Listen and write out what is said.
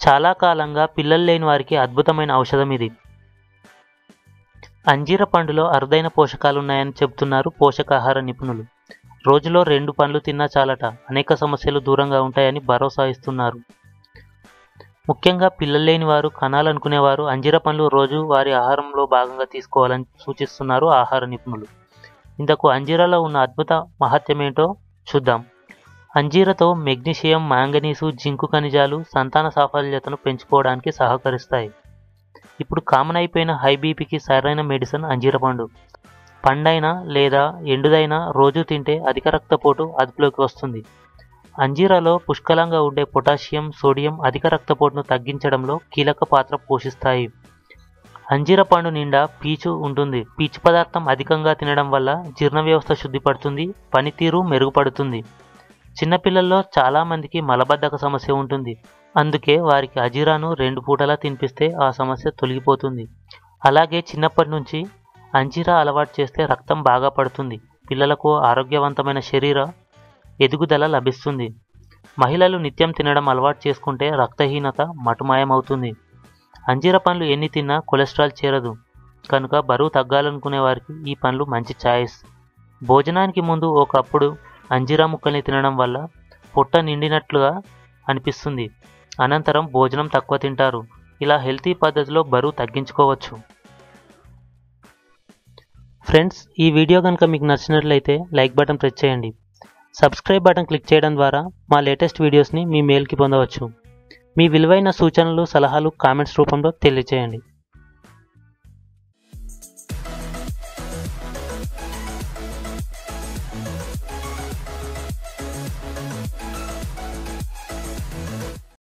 చాలా కాలంగా పిల్లలు లేని వారికి అద్భుతమైన ఔషధం ఇది. అంజీర పండులో అరుదైన పోషకాలున్నాయని చెబుతున్నారు పోషకాహార నిపుణులు. రోజులో 2 పండ్లు తిన్నా చాలట అనేక సమస్యలు దూరంగా ఉంటాయని భరోసా ఇస్తున్నారు. ముఖ్యంగా పిల్లలు లేని వారు, కనాలనుకునేవారు అంజీర పండ్లు రోజు వారి ఆహారంలో భాగంగా తీసుకోవాలని సూచిస్తున్నారు ఆహార నిపుణులు. ఇంతకు అంజీరాలో ఉన్న అద్భుత మహత్యమేంటో చూద్దాం. అంజీరతో మెగ్నీషియం, మాంగనీసు, జింకు ఖనిజాలు సంతాన సాఫల్యతను పెంచుకోవడానికి సహకరిస్తాయి. ఇప్పుడు కామన్ అయిపోయిన హై బీపీకి సరైన మెడిసిన్ అంజీర పండు. పండైనా లేదా ఎండుదైనా రోజు తింటే అధిక రక్తపోటు అదుపులోకి వస్తుంది. అంజీరాలో పుష్కలంగా ఉండే పొటాషియం, సోడియం అధిక రక్తపోటును తగ్గించడంలో కీలక పాత్ర పోషిస్తాయి. అంజీర పండు నిండా పీచు ఉంటుంది. పీచు పదార్థం అధికంగా తినడం వల్ల జీర్ణ వ్యవస్థ శుద్ధిపడుతుంది, పనితీరు మెరుగుపడుతుంది. చిన్నపిల్లల్లో చాలామందికి మలబద్ధక సమస్య ఉంటుంది. అందుకే వారికి అంజీరాను 2 పూటలా తినిపిస్తే ఆ సమస్య తొలగిపోతుంది. అలాగే చిన్నప్పటి నుంచి అంజీరా అలవాటు చేస్తే రక్తం బాగా పడుతుంది. పిల్లలకు ఆరోగ్యవంతమైన శరీర ఎదుగుదల లభిస్తుంది. మహిళలు నిత్యం తినడం అలవాటు చేసుకుంటే రక్తహీనత మటుమాయమవుతుంది. అంజీర పండ్లు ఎన్ని తిన్నా కొలెస్ట్రాల్ చేరదు. కనుక బరువు తగ్గాలనుకునే వారికి ఈ పండ్లు మంచి ఛాయిస్. భోజనానికి ముందు ఒకప్పుడు అంజీరా ముక్కల్ని తినడం వల్ల పొట్ట నిండినట్లుగా అనిపిస్తుంది. అనంతరం భోజనం తక్కువ తింటారు. ఇలా హెల్తీ పద్ధతిలో బరువు తగ్గించుకోవచ్చు. ఫ్రెండ్స్, ఈ వీడియో కనుక మీకు నచ్చినట్లయితే లైక్ బటన్ ప్రెస్ చేయండి. సబ్స్క్రైబ్ బటన్ క్లిక్ చేయడం ద్వారా మా లేటెస్ట్ వీడియోస్ని మీ మెయిల్కి పొందవచ్చు. మీ విలువైన సూచనలు, సలహాలు కామెంట్స్ రూపంలో తెలియచేయండి.